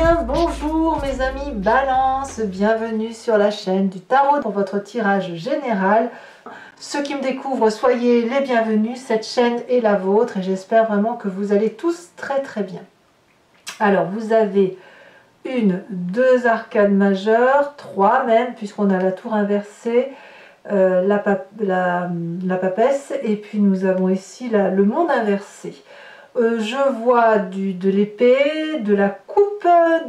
bien, bonjour mes amis Balance, bienvenue sur la chaîne du tarot pour votre tirage général. Ceux qui me découvrent, soyez les bienvenus, cette chaîne est la vôtre et j'espère vraiment que vous allez tous très bien. Alors vous avez deux arcades majeures, trois même, puisqu'on a la tour inversée, la papesse, et puis nous avons ici le monde inversé. Je vois de l'épée, de la coupe,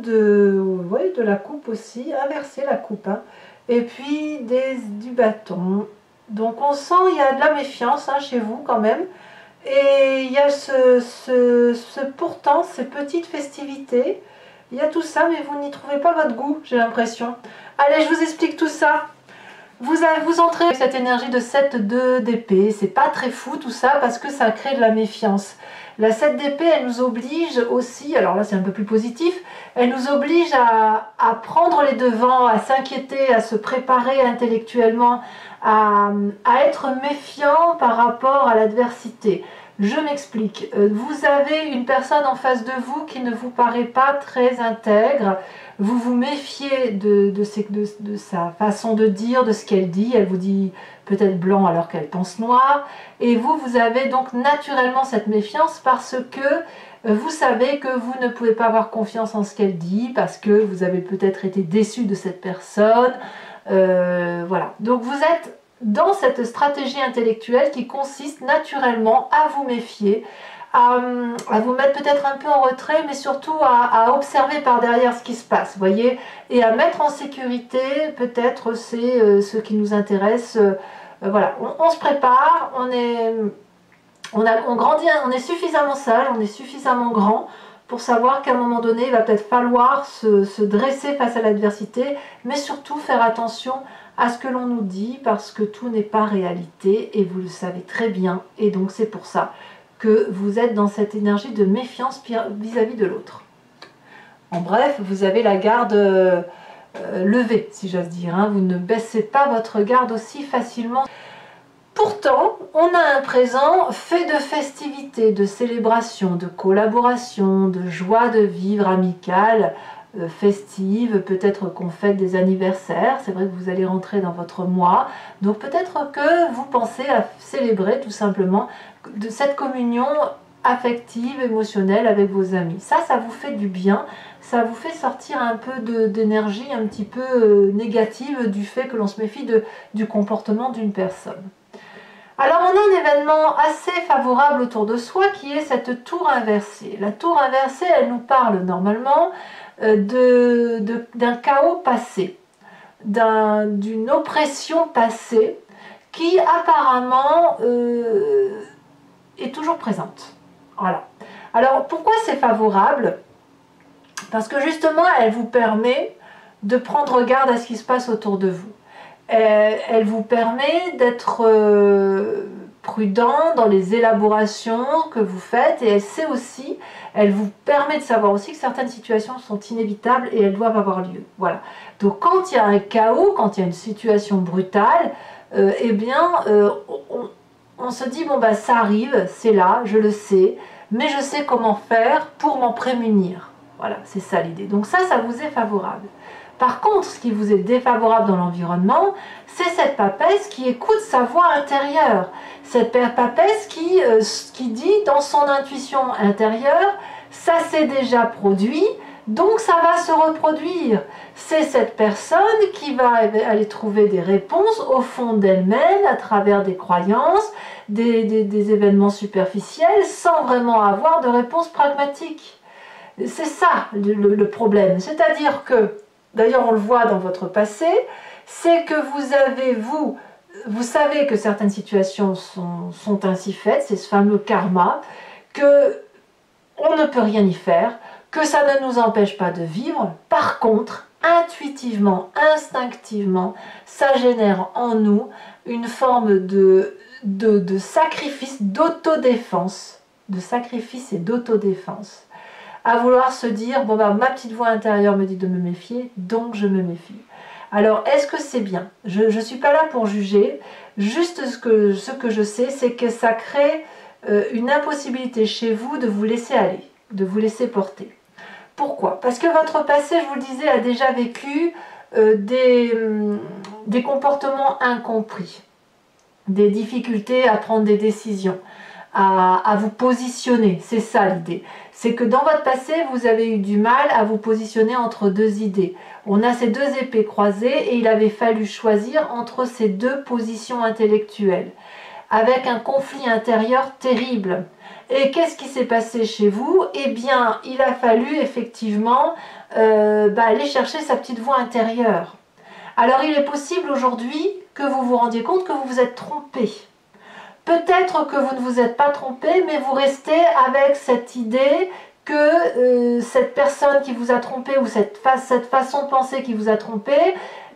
de la coupe aussi, inversée la coupe, hein, et puis du bâton. Donc on sent il y a de la méfiance hein, chez vous quand même. Et il y a pourtant ces petites festivités. Il y a tout ça, mais vous n'y trouvez pas votre goût, j'ai l'impression. Allez, je vous explique tout ça. Vous entrez avec cette énergie de 7-2 d'épée. C'est pas très fou tout ça parce que ça crée de la méfiance. La 7 d'épée, elle nous oblige aussi, alors là c'est un peu plus positif, elle nous oblige à prendre les devants, à s'inquiéter, à se préparer intellectuellement, à être méfiant par rapport à l'adversité. Je m'explique. Vous avez une personne en face de vous qui ne vous paraît pas très intègre. Vous vous méfiez de sa façon de dire, de ce qu'elle dit. Elle vous dit peut-être blanc alors qu'elle pense noir. Et vous avez donc naturellement cette méfiance parce que vous savez que vous ne pouvez pas avoir confiance en ce qu'elle dit parce que vous avez peut-être été déçu de cette personne. Voilà. Donc vous êtes dans cette stratégie intellectuelle qui consiste naturellement à vous méfier, à vous mettre peut-être un peu en retrait, mais surtout à observer par derrière ce qui se passe, voyez, et à mettre en sécurité, peut-être c'est ce qui nous intéresse. Voilà, on se prépare, on grandit, on est suffisamment sage, on est suffisamment grand pour savoir qu'à un moment donné, il va peut-être falloir se dresser face à l'adversité, mais surtout faire attention à ce que l'on nous dit, parce que tout n'est pas réalité, et vous le savez très bien, et donc c'est pour ça que vous êtes dans cette énergie de méfiance vis-à-vis de l'autre. En bref, vous avez la garde levée, si j'ose dire, hein. Vous ne baissez pas votre garde aussi facilement. Pourtant, on a un présent fait de festivités, de célébrations, de collaborations, de joie de vivre amicale, festive, peut-être qu'on fête des anniversaires, c'est vrai que vous allez rentrer dans votre mois, donc peut-être que vous pensez à célébrer tout simplement de cette communion affective, émotionnelle avec vos amis. Ça vous fait du bien, ça vous fait sortir un peu d'énergie un petit peu négative du fait que l'on se méfie du comportement d'une personne. Alors on a un événement assez favorable autour de soi qui est cette tour inversée. La tour inversée, elle nous parle normalement d'un chaos passé, d'une oppression passée qui apparemment est toujours présente. Voilà. Alors pourquoi c'est favorable? Parce que justement elle vous permet de prendre garde à ce qui se passe autour de vous. Elle vous permet d'être prudent dans les élaborations que vous faites et elle vous permet de savoir aussi que certaines situations sont inévitables et elles doivent avoir lieu. Voilà. Donc quand il y a un chaos, quand il y a une situation brutale, eh bien on se dit bon bah ça arrive, c'est là, je le sais, mais je sais comment faire pour m'en prémunir. Voilà, c'est ça l'idée. Donc ça vous est favorable. Par contre, ce qui vous est défavorable dans l'environnement, c'est cette papesse qui écoute sa voix intérieure. Cette papesse qui dit dans son intuition intérieure, ça s'est déjà produit, donc ça va se reproduire. C'est cette personne qui va aller trouver des réponses au fond d'elle-même, à travers des croyances, des événements superficiels, sans vraiment avoir de réponse pragmatique. C'est ça le problème. C'est-à-dire que, d'ailleurs on le voit dans votre passé, c'est que vous savez que certaines situations sont ainsi faites, c'est ce fameux karma, que on ne peut rien y faire, que ça ne nous empêche pas de vivre. Par contre, intuitivement, instinctivement, ça génère en nous une forme de sacrifice, d'autodéfense, de sacrifice et d'autodéfense. À vouloir se dire, bon bah ma petite voix intérieure me dit de me méfier, donc je me méfie. Alors est-ce que c'est bien? Je ne suis pas là pour juger, juste ce que je sais, c'est que ça crée une impossibilité chez vous de vous laisser aller, de vous laisser porter. Pourquoi? Parce que votre passé, je vous le disais, a déjà vécu des comportements incompris, des difficultés à prendre des décisions, à vous positionner. C'est ça l'idée. C'est que dans votre passé, vous avez eu du mal à vous positionner entre deux idées. On a ces deux épées croisées et il avait fallu choisir entre ces deux positions intellectuelles, avec un conflit intérieur terrible. Et qu'est-ce qui s'est passé chez vous? Eh bien, il a fallu effectivement aller chercher sa petite voix intérieure. Alors, il est possible aujourd'hui que vous vous rendiez compte que vous vous êtes trompé. Peut-être que vous ne vous êtes pas trompé, mais vous restez avec cette idée que cette personne qui vous a trompé ou cette façon de penser qui vous a trompé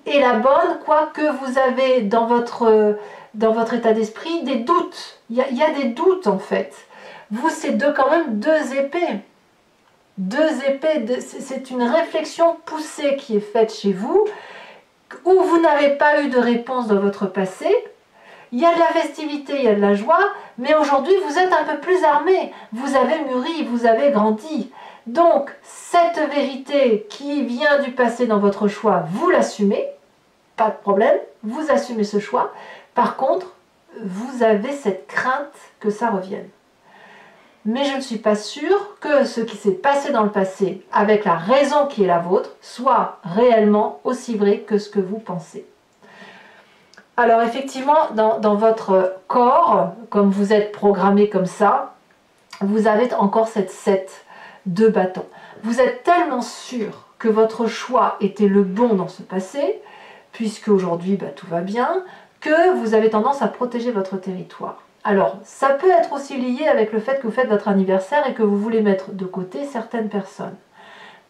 est la bonne, quoique vous avez dans votre état d'esprit des doutes. Il y a des doutes en fait. Vous, c'est quand même deux épées. Deux épées, c'est une réflexion poussée qui est faite chez vous, où vous n'avez pas eu de réponse dans votre passé. Il y a de la festivité, il y a de la joie, mais aujourd'hui vous êtes un peu plus armé, vous avez mûri, vous avez grandi. Donc cette vérité qui vient du passé dans votre choix, vous l'assumez, pas de problème, vous assumez ce choix. Par contre, vous avez cette crainte que ça revienne. Mais je ne suis pas sûre que ce qui s'est passé dans le passé, avec la raison qui est la vôtre, soit réellement aussi vrai que ce que vous pensez. Alors effectivement, dans votre corps, comme vous êtes programmé comme ça, vous avez encore cette 7 de bâton. Vous êtes tellement sûr que votre choix était le bon dans ce passé, puisque aujourd'hui tout va bien, que vous avez tendance à protéger votre territoire. Alors, ça peut être aussi lié avec le fait que vous faites votre anniversaire et que vous voulez mettre de côté certaines personnes.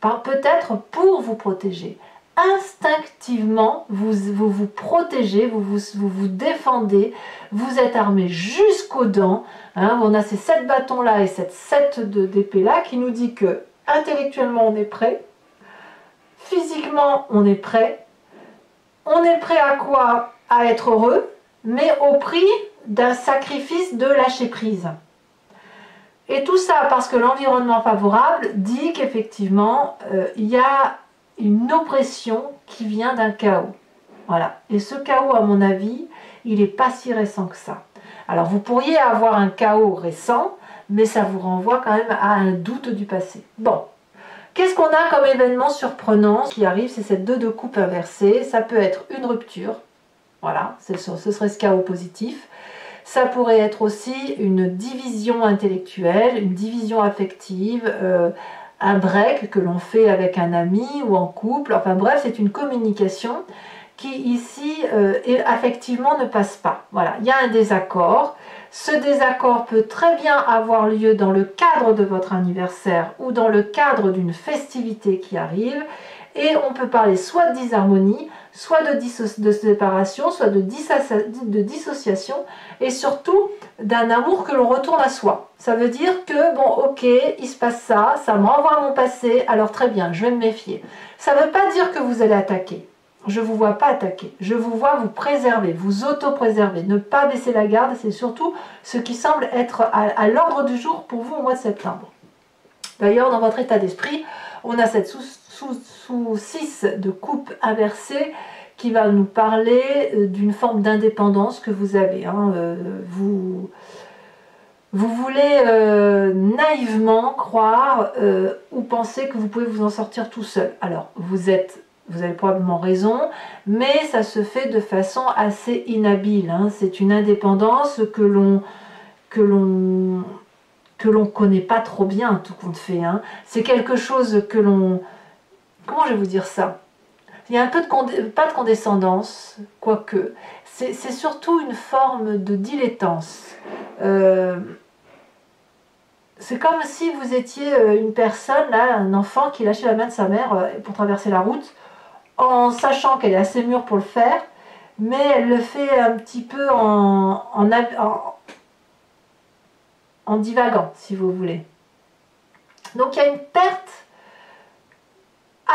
Peut-être pour vous protéger. Instinctivement, vous vous protégez, vous vous défendez, vous êtes armé jusqu'aux dents. On a ces 7 bâtons-là et cette 7 d'épée-là qui nous dit que intellectuellement on est prêt, physiquement on est prêt. On est prêt à quoi? À être heureux, mais au prix d'un sacrifice de lâcher prise. Et tout ça parce que l'environnement favorable dit qu'effectivement, il y a une oppression qui vient d'un chaos. Voilà. Et ce chaos, à mon avis, il n'est pas si récent que ça. Alors, vous pourriez avoir un chaos récent, mais ça vous renvoie quand même à un doute du passé. Bon. Qu'est-ce qu'on a comme événement surprenant qui arrive? C'est cette 2 de coupe inversée. Ça peut être une rupture. Voilà, ce serait ce chaos positif. Ça pourrait être aussi une division intellectuelle, une division affective, un break que l'on fait avec un ami ou en couple. Enfin bref, c'est une communication qui ici, affectivement, ne passe pas. Voilà, il y a un désaccord. Ce désaccord peut très bien avoir lieu dans le cadre de votre anniversaire ou dans le cadre d'une festivité qui arrive. Et on peut parler soit de disharmonie, soit de séparation, soit de dissociation, et surtout d'un amour que l'on retourne à soi. Ça veut dire que, bon, ok, il se passe ça, ça me renvoie à mon passé, alors très bien, je vais me méfier. Ça ne veut pas dire que vous allez attaquer. Je ne vous vois pas attaquer. Je vous vois vous préserver, vous auto-préserver, ne pas baisser la garde, c'est surtout ce qui semble être à l'ordre du jour pour vous au mois de septembre. D'ailleurs, dans votre état d'esprit, on a cette sous 6 de coupe inversée qui va nous parler d'une forme d'indépendance que vous avez. Vous voulez naïvement croire ou penser que vous pouvez vous en sortir tout seul. Alors, vous avez probablement raison, mais ça se fait de façon assez inhabile. C'est une indépendance que l'on connaît pas trop bien, tout compte fait. C'est quelque chose que l'on... Comment je vais vous dire ça? Il y a un peu pas de condescendance, quoique. C'est surtout une forme de dilettance. C'est comme si vous étiez une personne, là, un enfant qui lâchait la main de sa mère pour traverser la route, en sachant qu'elle est assez mûre pour le faire, mais elle le fait un petit peu en divagant, si vous voulez. Donc il y a une perte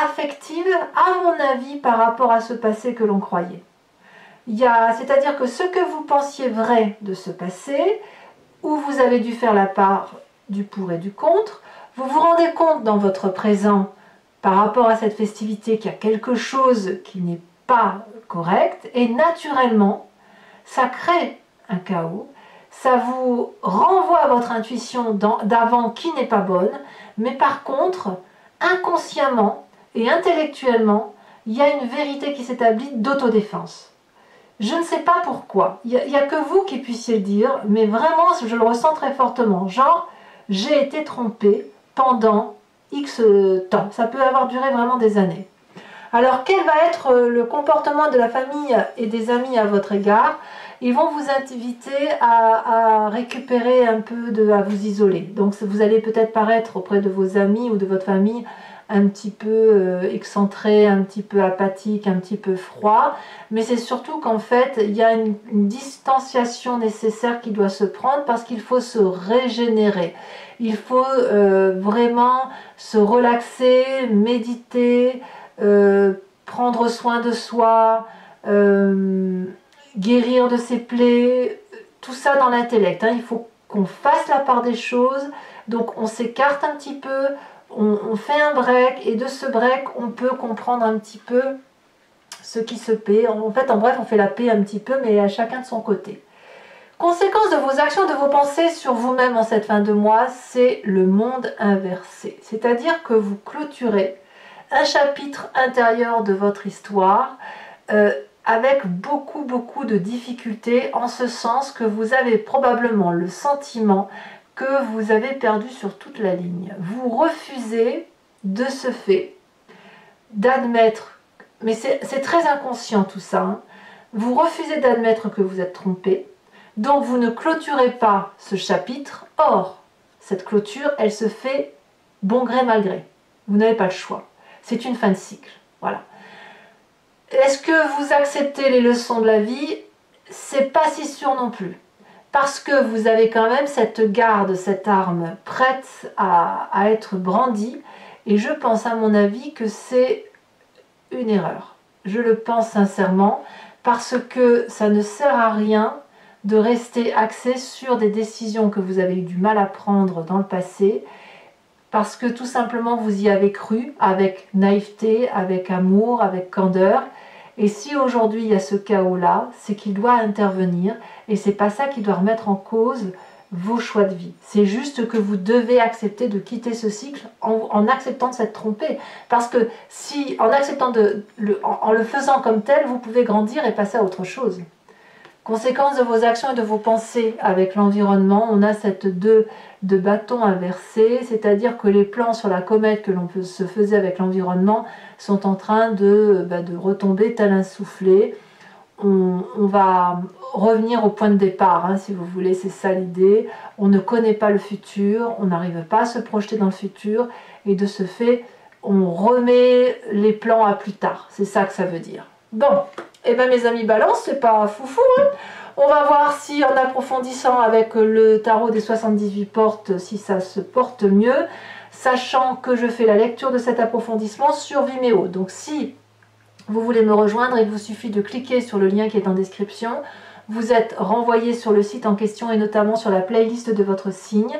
affective, à mon avis, par rapport à ce passé que l'on croyait. C'est-à-dire que ce que vous pensiez vrai de ce passé, où vous avez dû faire la part du pour et du contre, Vous vous rendez compte dans votre présent, par rapport à cette festivité, qu'il y a quelque chose qui n'est pas correct, et naturellement, ça crée un chaos, ça vous renvoie à votre intuition d'avant qui n'est pas bonne, mais par contre, inconsciemment et intellectuellement, il y a une vérité qui s'établit d'autodéfense. Je ne sais pas pourquoi, il n'y a que vous qui puissiez le dire, mais vraiment, je le ressens très fortement. Genre, j'ai été trompée pendant X temps. Ça peut avoir duré vraiment des années. Alors, quel va être le comportement de la famille et des amis à votre égard? Ils vont vous inviter à récupérer un peu, à vous isoler. Donc, vous allez peut-être paraître auprès de vos amis ou de votre famille un petit peu excentré, un petit peu apathique, un petit peu froid. Mais c'est surtout qu'en fait, il y a une distanciation nécessaire qui doit se prendre parce qu'il faut se régénérer. Il faut vraiment se relaxer, méditer, prendre soin de soi, guérir de ses plaies, tout ça dans l'intellect. Hein. Il faut qu'on fasse la part des choses, donc on s'écarte un petit peu, on fait un break, et de ce break, on peut comprendre un petit peu ce qui se paie. En fait, en bref, on fait la paix un petit peu, mais à chacun de son côté. Conséquence de vos actions, de vos pensées sur vous-même en cette fin de mois, c'est le monde inversé. C'est-à-dire que vous clôturez un chapitre intérieur de votre histoire avec beaucoup de difficultés, en ce sens que vous avez probablement le sentiment que vous avez perdu sur toute la ligne. Vous refusez de ce fait d'admettre, mais c'est très inconscient tout ça, hein, vous refusez d'admettre que vous êtes trompé, donc vous ne clôturez pas ce chapitre. Or, cette clôture, elle se fait bon gré mal gré. Vous n'avez pas le choix. C'est une fin de cycle. Voilà. Est-ce que vous acceptez les leçons de la vie? C'est pas si sûr non plus. Parce que vous avez quand même cette garde, cette arme prête à être brandie. Et je pense, à mon avis, que c'est une erreur. Je le pense sincèrement, parce que ça ne sert à rien de rester axé sur des décisions que vous avez eu du mal à prendre dans le passé, parce que tout simplement vous y avez cru, avec naïveté, avec amour, avec candeur. Et si aujourd'hui il y a ce chaos-là, c'est qu'il doit intervenir, et c'est pas ça qui doit remettre en cause vos choix de vie. C'est juste que vous devez accepter de quitter ce cycle en acceptant de s'être trompé. Parce que si, en acceptant en le faisant comme tel, vous pouvez grandir et passer à autre chose. Conséquence de vos actions et de vos pensées avec l'environnement, on a cette 2 de bâton inversé, c'est-à-dire que les plans sur la comète que l'on se faisait avec l'environnement sont en train de retomber tel un soufflet. On va revenir au point de départ, hein, si vous voulez, c'est ça l'idée. On ne connaît pas le futur, on n'arrive pas à se projeter dans le futur, et de ce fait, on remet les plans à plus tard. C'est ça que ça veut dire. Bon, et bien mes amis Balance, c'est pas foufou, hein. On va voir si, en approfondissant avec le tarot des 78 portes, si ça se porte mieux, sachant que je fais la lecture de cet approfondissement sur Vimeo. Donc si vous voulez me rejoindre, il vous suffit de cliquer sur le lien qui est en description. Vous êtes renvoyé sur le site en question et notamment sur la playlist de votre signe.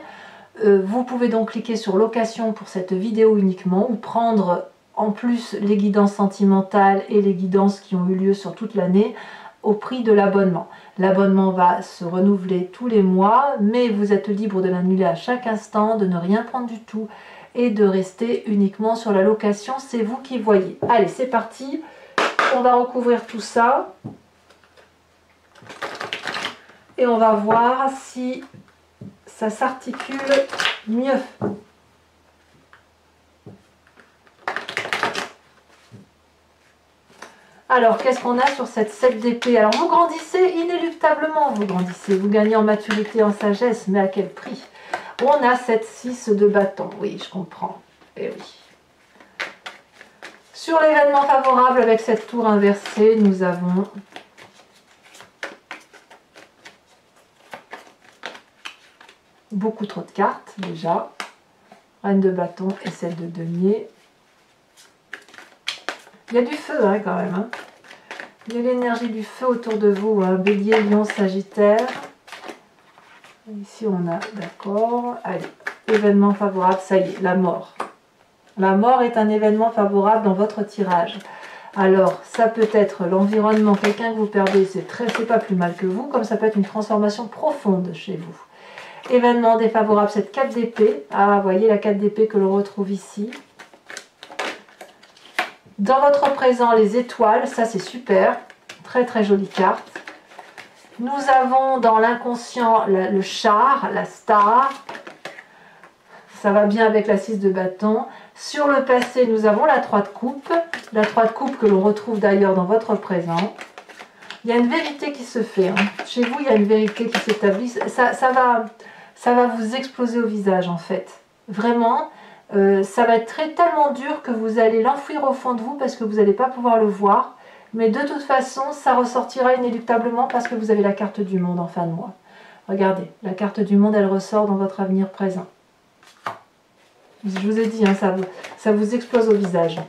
Vous pouvez donc cliquer sur location pour cette vidéo uniquement, ou prendre en plus les guidances sentimentales et les guidances qui ont eu lieu sur toute l'année au prix de l'abonnement. L'abonnement va se renouveler tous les mois, mais vous êtes libre de l'annuler à chaque instant, de ne rien prendre du tout et de rester uniquement sur la location. C'est vous qui voyez. Allez, c'est parti. On va recouvrir tout ça et on va voir si ça s'articule mieux. Alors, qu'est-ce qu'on a sur cette 7 d'épée? Alors, vous grandissez, inéluctablement, vous grandissez. Vous gagnez en maturité, en sagesse, mais à quel prix? On a cette 6 de bâton. Oui, je comprends. Eh oui. Sur l'événement favorable, avec cette tour inversée, nous avons beaucoup trop de cartes, déjà. Reine de bâton et celle de denier. Il y a du feu, hein, quand même. Hein. Il y a l'énergie du feu autour de vous. Hein. Bélier, Lion, Sagittaire. Ici, on a... D'accord. Allez. événement favorable, ça y est, la mort. La mort est un événement favorable dans votre tirage. Alors, ça peut être l'environnement, quelqu'un que vous perdez, c'est pas plus mal que vous, comme ça peut être une transformation profonde chez vous. Événement défavorable, cette 4 d'épée. Ah, vous voyez la 4 d'épée que l'on retrouve ici. Dans votre présent, les étoiles, ça c'est super. Très très jolie carte. Nous avons dans l'inconscient le char, la star. Ça va bien avec la 6 de bâton. Sur le passé, nous avons la 3 de coupe. La 3 de coupe que l'on retrouve d'ailleurs dans votre présent. Il y a une vérité qui se fait. Hein. Chez vous, il y a une vérité qui s'établit. Ça va vous exploser au visage en fait. Vraiment, ça va être tellement dur que vous allez l'enfouir au fond de vous parce que vous n'allez pas pouvoir le voir. Mais de toute façon, ça ressortira inéluctablement parce que vous avez la carte du monde en fin de mois. Regardez, la carte du monde, elle ressort dans votre avenir présent. Je vous ai dit, hein, ça vous explose au visage.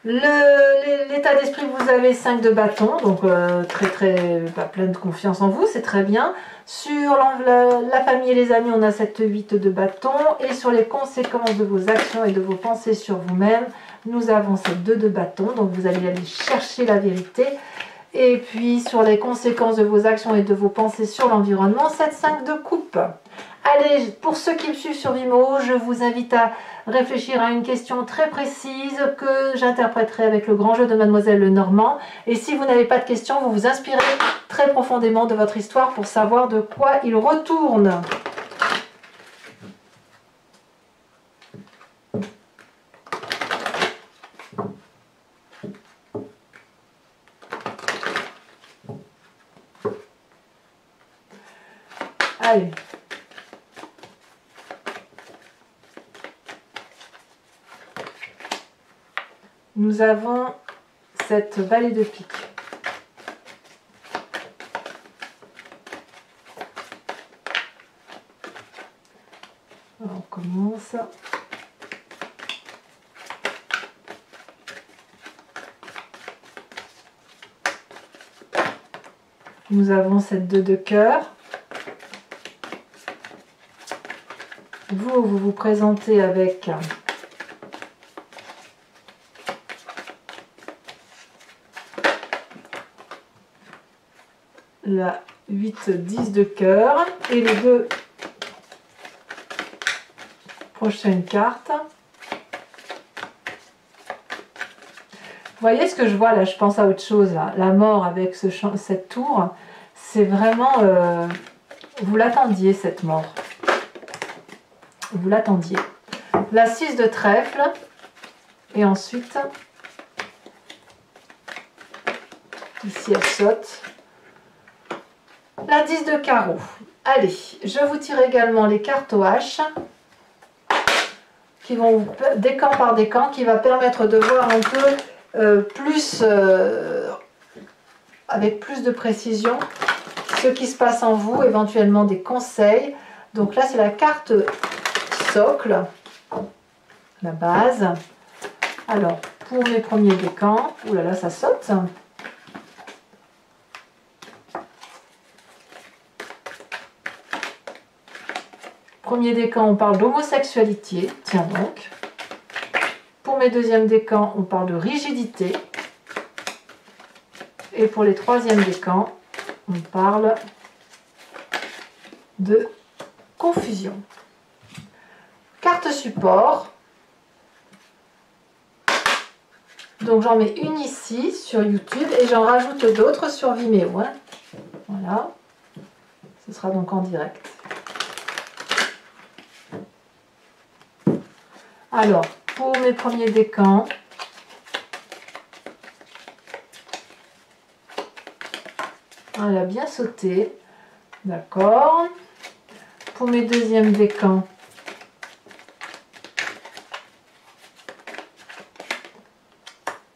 L'état d'esprit, vous avez 5 de bâton, donc plein de confiance en vous, c'est très bien. Sur la famille et les amis, on a cette 8 de bâton. Et sur les conséquences de vos actions et de vos pensées sur vous-même, nous avons cette 2 de bâton, donc vous allez aller chercher la vérité. Et puis sur les conséquences de vos actions et de vos pensées sur l'environnement, cette 5 de coupe. Allez, pour ceux qui me suivent sur Vimeo, je vous invite à réfléchir à une question très précise que j'interpréterai avec le grand jeu de Mademoiselle Lenormand. Et si vous n'avez pas de questions, vous vous inspirez très profondément de votre histoire pour savoir de quoi il retourne. Allez. Nous avons cette vallée de pique. Alors, on commence. Nous avons cette 2 de cœur. Vous vous présentez avec la 8-10 de cœur et les 2 prochaines cartes. Vous voyez ce que je vois là, je pense à autre chose là. La mort avec cette tour, c'est vraiment... vous l'attendiez cette mort. Vous l'attendiez. La 6 de trèfle et ensuite, ici elle saute. La 10 de carreau. Allez, je vous tire également les cartes au H qui vont décan par décan, qui va permettre de voir un peu plus, avec plus de précision, ce qui se passe en vous, éventuellement des conseils. Donc là, c'est la carte socle, la base. Alors, pour mes premiers décans, oulala, ça saute. Premier décan, on parle d'homosexualité, tiens donc. Pour mes deuxièmes décans, on parle de rigidité. Et pour les troisièmes décans, on parle de confusion. Carte support. Donc j'en mets une ici sur YouTube et j'en rajoute d'autres sur Vimeo. Hein. Voilà. Ce sera donc en direct. Alors, pour mes premiers décans, elle a bien sauté. D'accord. Pour mes deuxièmes décans,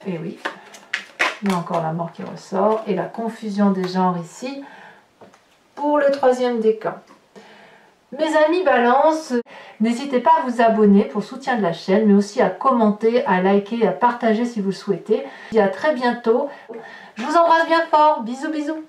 et oui, il y a encore la mort qui ressort et la confusion des genres ici pour le troisième décan. Mes amis Balance, n'hésitez pas à vous abonner pour le soutien de la chaîne, mais aussi à commenter, à liker, à partager si vous le souhaitez. Je vous dis à très bientôt. Je vous embrasse bien fort. Bisous, bisous.